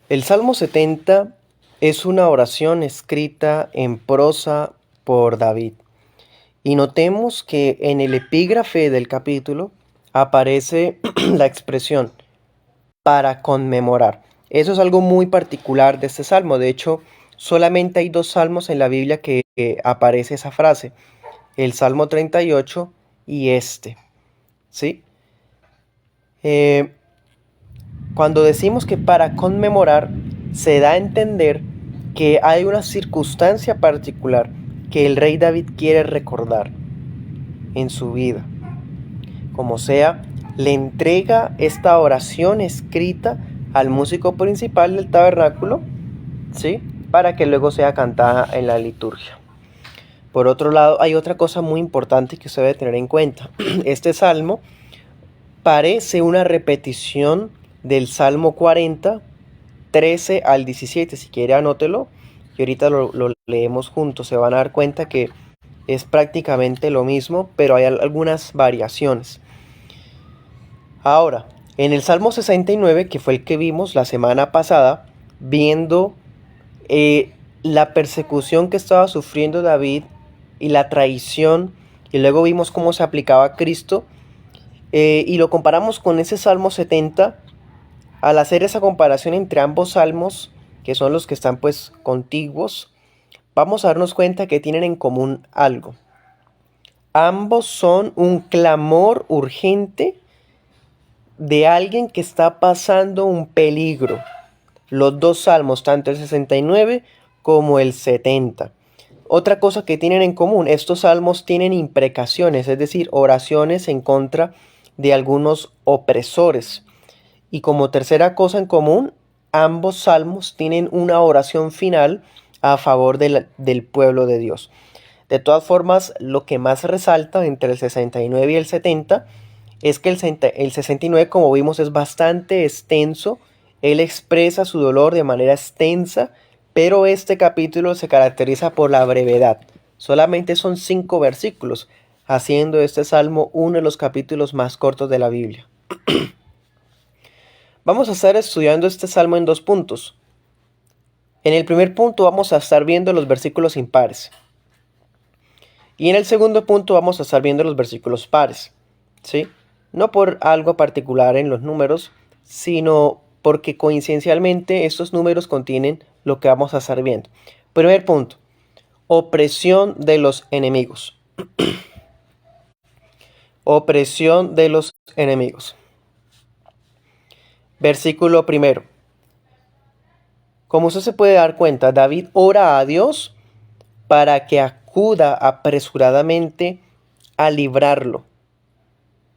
El Salmo 70 es una oración escrita en prosa por David. Y notemos que en el epígrafe del capítulo aparece la expresión para conmemorar. Eso es algo muy particular de este salmo. De hecho, solamente hay dos salmos en la Biblia que aparece esa frase. El Salmo 38 y este. ¿Sí? Eh, Cuando decimos que para conmemorar, se da a entender que hay una circunstancia particular que el rey David quiere recordar en su vida. Como sea, le entrega esta oración escrita al músico principal del tabernáculo, ¿sí? Para que luego sea cantada en la liturgia. Por otro lado, hay otra cosa muy importante que usted debe tener en cuenta. Este salmo parece una repetición del Salmo 40, 13 al 17. Si quiere, anótelo y ahorita lo leemos juntos. Se van a dar cuenta que es prácticamente lo mismo, pero hay algunas variaciones. Ahora, en el Salmo 69, que fue el que vimos la semana pasada, viendo la persecución que estaba sufriendo David y la traición, y luego vimos cómo se aplicaba a Cristo, y lo comparamos con ese Salmo 70. Al hacer esa comparación entre ambos salmos, que son los que están pues contiguos, vamos a darnos cuenta que tienen en común algo. Ambos son un clamor urgente de alguien que está pasando un peligro. Los dos salmos, tanto el 69 como el 70. Otra cosa que tienen en común, estos salmos tienen imprecaciones, es decir, oraciones en contra de algunos opresores. Y como tercera cosa en común, ambos salmos tienen una oración final a favor del pueblo de Dios. De todas formas, lo que más resalta entre el 69 y el 70 es que el 69, como vimos, es bastante extenso. Él expresa su dolor de manera extensa, pero este capítulo se caracteriza por la brevedad. Solamente son 5 versículos, haciendo este salmo uno de los capítulos más cortos de la Biblia. Vamos a estar estudiando este salmo en dos puntos. En el primer punto vamos a estar viendo los versículos impares. Y en el segundo punto vamos a estar viendo los versículos pares. ¿Sí? No por algo particular en los números, sino porque coincidencialmente estos números contienen lo que vamos a estar viendo. Primer punto. Opresión de los enemigos. Opresión de los enemigos. Versículo primero. Como usted se puede dar cuenta, David ora a Dios para que acuda apresuradamente a librarlo.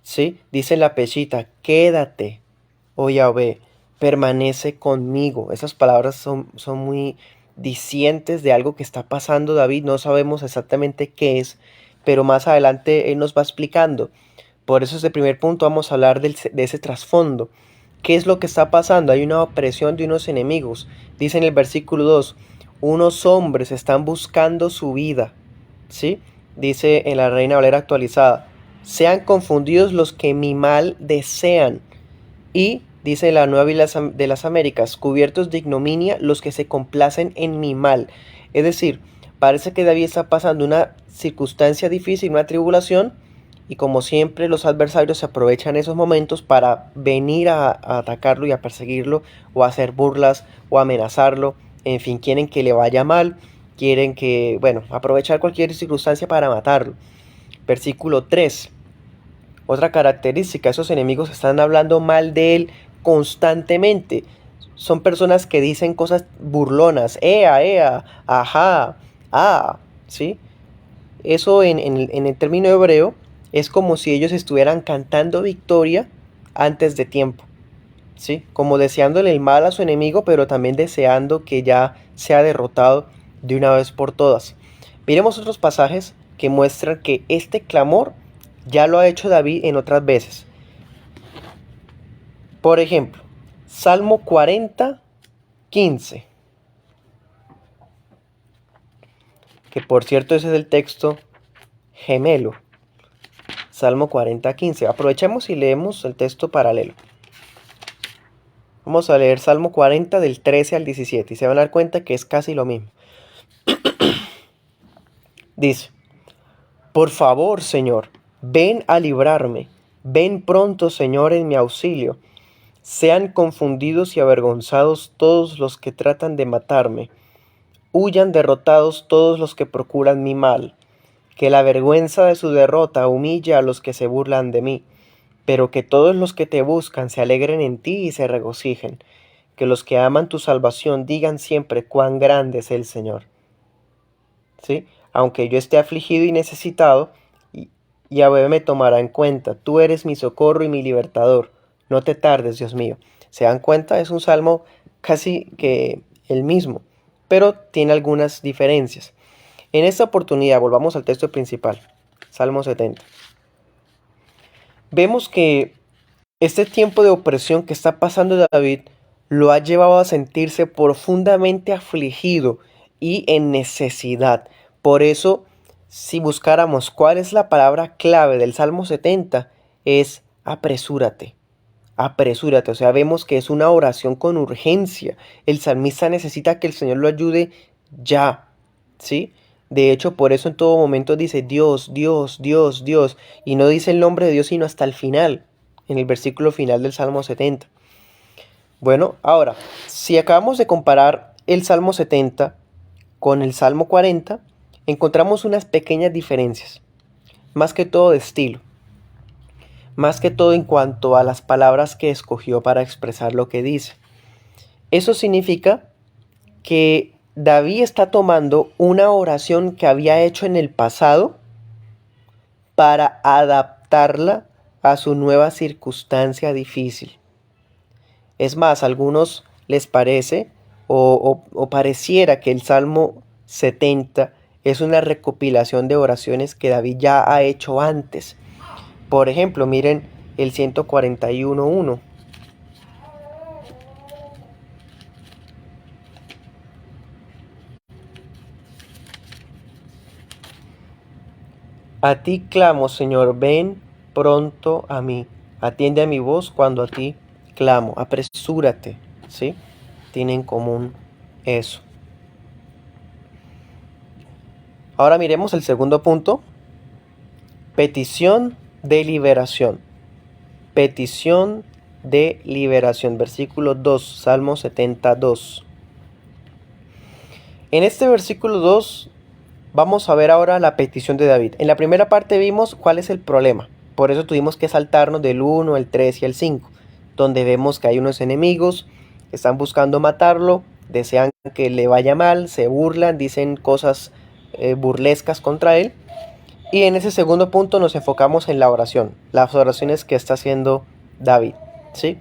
¿Sí? Dice en la pechita, quédate, oh Yahvé, permanece conmigo. Esas palabras son muy dicientes de algo que está pasando David. No sabemos exactamente qué es, pero más adelante él nos va explicando. Por eso ese primer punto vamos a hablar de ese trasfondo. ¿Qué es lo que está pasando? Hay una opresión de unos enemigos. Dice en el versículo 2, unos hombres están buscando su vida. ¿Sí? Dice en la Reina Valera actualizada, sean confundidos los que mi mal desean. Y dice la Nueva Biblia de las Américas, cubiertos de ignominia los que se complacen en mi mal. Es decir, parece que David está pasando una circunstancia difícil, una tribulación, y como siempre los adversarios se aprovechan esos momentos para venir a atacarlo y a perseguirlo, o a hacer burlas, o amenazarlo. En fin, quieren que le vaya mal, quieren que, bueno, aprovechar cualquier circunstancia para matarlo. Versículo 3. Otra característica, esos enemigos están hablando mal de él constantemente. Son personas que dicen cosas burlonas, ea, ajá, ¿sí? Eso en el término hebreo es como si ellos estuvieran cantando victoria antes de tiempo, ¿sí? Como deseándole el mal a su enemigo, pero también deseando que ya sea derrotado de una vez por todas. Miremos otros pasajes que muestran que este clamor ya lo ha hecho David en otras veces. Por ejemplo, Salmo 40, 15. Que por cierto ese es el texto gemelo. Salmo 40, 15. Aprovechemos y leemos el texto paralelo. Vamos a leer Salmo 40 del 13 al 17 y se van a dar cuenta que es casi lo mismo. Dice: por favor, Señor, ven a librarme. Ven pronto, Señor, en mi auxilio. Sean confundidos y avergonzados todos los que tratan de matarme. Huyan derrotados todos los que procuran mi mal. Que la vergüenza de su derrota humille a los que se burlan de mí. Pero que todos los que te buscan se alegren en ti y se regocijen. Que los que aman tu salvación digan siempre cuán grande es el Señor. ¿Sí? Aunque yo esté afligido y necesitado, Yahvé me tomará en cuenta. Tú eres mi socorro y mi libertador. No te tardes, Dios mío. ¿Se dan cuenta? Es un salmo casi que el mismo, pero tiene algunas diferencias. En esta oportunidad, volvamos al texto principal, Salmo 70. Vemos que este tiempo de opresión que está pasando David lo ha llevado a sentirse profundamente afligido y en necesidad. Por eso, si buscáramos cuál es la palabra clave del Salmo 70, es apresúrate. Apresúrate, o sea, vemos que es una oración con urgencia. El salmista necesita que el Señor lo ayude ya, ¿sí? De hecho, por eso en todo momento dice Dios, Dios, Dios, Dios, y no dice el nombre de Dios sino hasta el final, en el versículo final del Salmo 70. Bueno, ahora, si acabamos de comparar el Salmo 70 con el Salmo 40, encontramos unas pequeñas diferencias, más que todo de estilo, más que todo en cuanto a las palabras que escogió para expresar lo que dice. Eso significa que David está tomando una oración que había hecho en el pasado para adaptarla a su nueva circunstancia difícil. Es más, a algunos les parece o pareciera que el Salmo 70 es una recopilación de oraciones que David ya ha hecho antes. Por ejemplo, miren el 141.1. A ti clamo, Señor, ven pronto a mí. Atiende a mi voz cuando a ti clamo. Apresúrate, ¿sí? Tiene en común eso. Ahora miremos el segundo punto. Petición de liberación. Petición de liberación. Versículo 2, Salmo 72. En este versículo 2 vamos a ver ahora la petición de David. En la primera parte vimos cuál es el problema. Por eso tuvimos que saltarnos del 1, el 3 y el 5, donde vemos que hay unos enemigos que están buscando matarlo, desean que le vaya mal, se burlan, dicen cosas burlescas contra él. Y en ese segundo punto nos enfocamos en la oración, las oraciones que está haciendo David, ¿sí?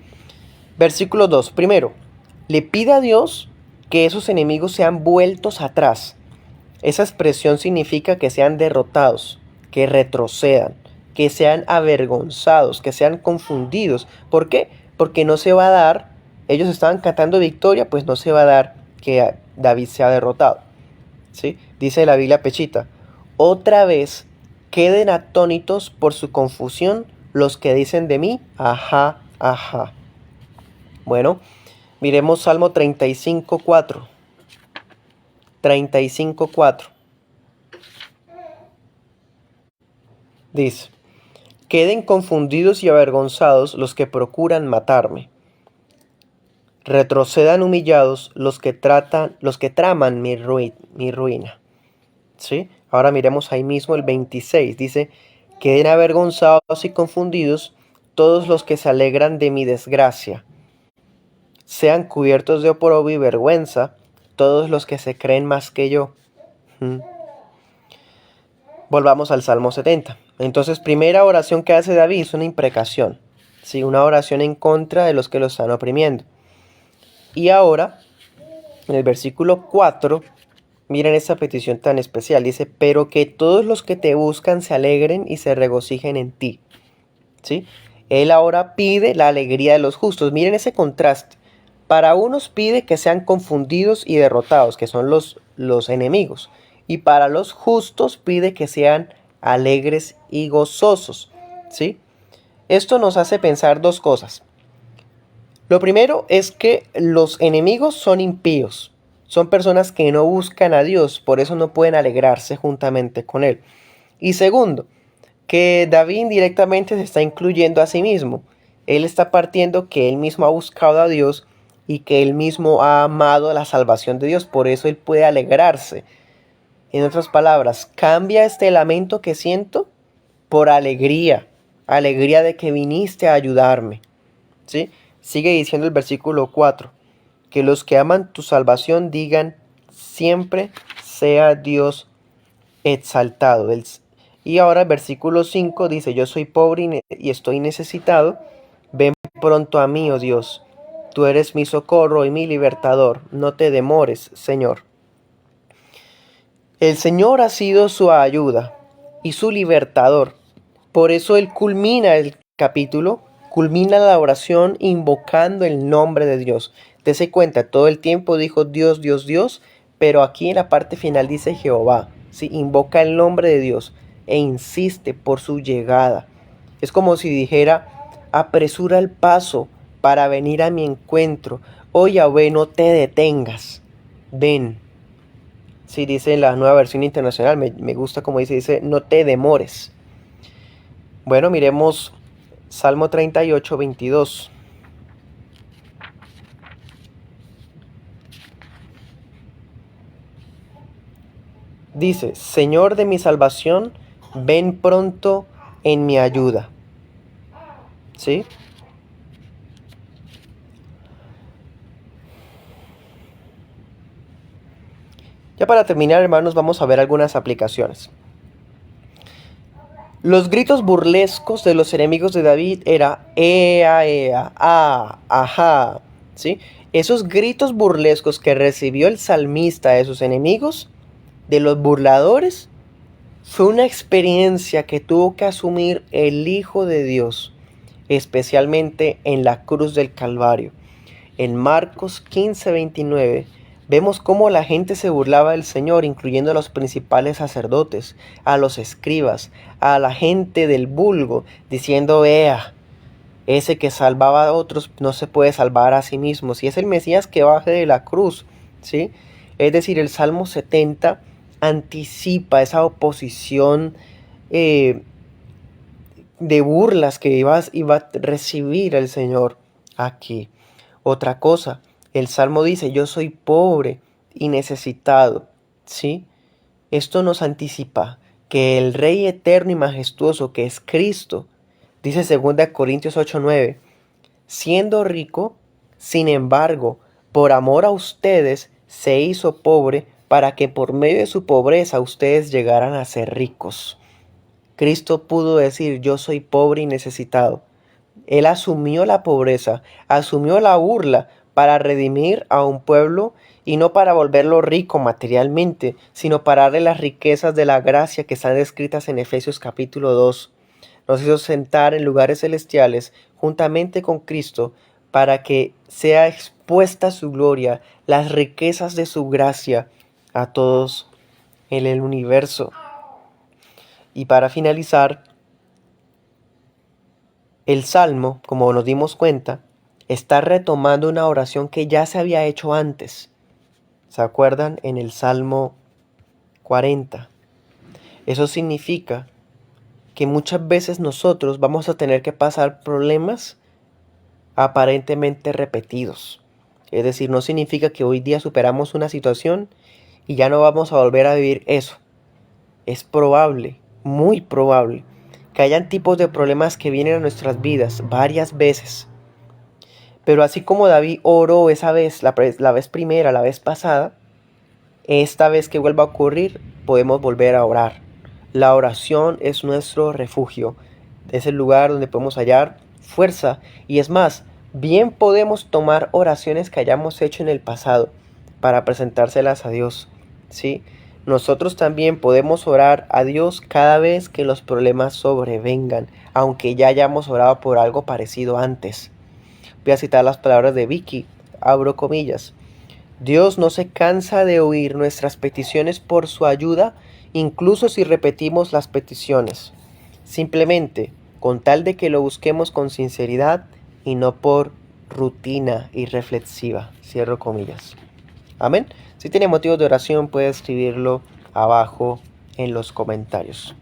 Versículo 2. Primero, le pide a Dios que esos enemigos sean vueltos atrás. Esa expresión significa que sean derrotados, que retrocedan, que sean avergonzados, que sean confundidos. ¿Por qué? Porque no se va a dar, ellos estaban cantando victoria, pues no se va a dar que David sea derrotado, ¿sí? Dice la Biblia Pechita: otra vez queden atónitos por su confusión los que dicen de mí, ajá, ajá. Bueno, miremos Salmo 35.4. 35.4. Dice: queden confundidos y avergonzados los que procuran matarme. Retrocedan humillados los que traman mi ruina. ¿Sí? Ahora miremos ahí mismo el 26. Dice: queden avergonzados y confundidos todos los que se alegran de mi desgracia. Sean cubiertos de oprobio y vergüenza todos los que se creen más que yo. Volvamos al Salmo 70. Entonces, primera oración que hace David es una imprecación, ¿sí? Una oración en contra de los que lo están oprimiendo. Y ahora, en el versículo 4, miren esta petición tan especial. Dice: pero que todos los que te buscan se alegren y se regocijen en ti, ¿sí? Él ahora pide la alegría de los justos. Miren ese contraste. Para unos pide que sean confundidos y derrotados, que son los enemigos. Y para los justos pide que sean alegres y gozosos, ¿sí? Esto nos hace pensar dos cosas. Lo primero es que los enemigos son impíos. Son personas que no buscan a Dios, por eso no pueden alegrarse juntamente con Él. Y segundo, que David indirectamente se está incluyendo a sí mismo. Él está partiendo que él mismo ha buscado a Dios y que él mismo ha amado la salvación de Dios, por eso él puede alegrarse. En otras palabras, cambia este lamento que siento por alegría, alegría de que viniste a ayudarme. ¿Sí? Sigue diciendo el versículo 4, que los que aman tu salvación digan, siempre sea Dios exaltado. Y ahora el versículo 5 dice, yo soy pobre y estoy necesitado, ven pronto a mí, oh Dios, tú eres mi socorro y mi libertador, no te demores, Señor. El Señor ha sido su ayuda y su libertador, por eso Él culmina el capítulo, culmina la oración invocando el nombre de Dios. Dese cuenta, todo el tiempo dijo Dios, Dios, Dios, pero aquí en la parte final dice Jehová. ¿Sí? Invoca el nombre de Dios e insiste por su llegada. Es como si dijera, apresura el paso para venir a mi encuentro. Oh Yahweh, no te detengas. Ven. Sí, dice la nueva versión internacional, me gusta como dice, no te demores. Bueno, miremos Salmo 38, 22. Dice, Señor de mi salvación, ven pronto en mi ayuda. ¿Sí? Ya para terminar, hermanos, vamos a ver algunas aplicaciones. Los gritos burlescos de los enemigos de David era ea, ea, ajá, ¿sí? Esos gritos burlescos que recibió el salmista de sus enemigos, de los burladores, fue una experiencia que tuvo que asumir el Hijo de Dios, especialmente en la cruz del Calvario. En Marcos 15:29 vemos cómo la gente se burlaba del Señor, incluyendo a los principales sacerdotes, a los escribas, a la gente del vulgo, diciendo, vea, ese que salvaba a otros no se puede salvar a sí mismo. Si es el Mesías que baje de la cruz, ¿sí? Es decir, el Salmo 70 anticipa esa oposición de burlas que iba a recibir el Señor aquí. Otra cosa, el Salmo dice, yo soy pobre y necesitado, ¿sí? Esto nos anticipa que el Rey eterno y majestuoso que es Cristo, dice 2 Corintios 8:9, siendo rico, sin embargo, por amor a ustedes, se hizo pobre para que por medio de su pobreza ustedes llegaran a ser ricos. Cristo pudo decir, yo soy pobre y necesitado. Él asumió la pobreza, asumió la burla para redimir a un pueblo y no para volverlo rico materialmente, sino para darle las riquezas de la gracia que están descritas en Efesios capítulo 2. Nos hizo sentar en lugares celestiales juntamente con Cristo para que sea expuesta su gloria, las riquezas de su gracia a todos en el universo. Y para finalizar, el Salmo, como nos dimos cuenta, está retomando una oración que ya se había hecho antes. ¿Se acuerdan? En el Salmo 40. Eso significa que muchas veces nosotros vamos a tener que pasar problemas aparentemente repetidos. Es decir, no significa que hoy día superamos una situación y ya no vamos a volver a vivir eso. Es probable, muy probable, que hayan tipos de problemas que vienen a nuestras vidas varias veces. Pero así como David oró esa vez, la vez primera, la vez pasada, esta vez que vuelva a ocurrir, podemos volver a orar. La oración es nuestro refugio. Es el lugar donde podemos hallar fuerza. Y es más, bien podemos tomar oraciones que hayamos hecho en el pasado para presentárselas a Dios, ¿sí? Nosotros también podemos orar a Dios cada vez que los problemas sobrevengan, aunque ya hayamos orado por algo parecido antes. Voy a citar las palabras de Vicky, abro comillas. Dios no se cansa de oír nuestras peticiones por su ayuda, incluso si repetimos las peticiones. Simplemente, con tal de que lo busquemos con sinceridad y no por rutina y reflexiva. Cierro comillas. Amén. Si tiene motivos de oración, puede escribirlo abajo en los comentarios.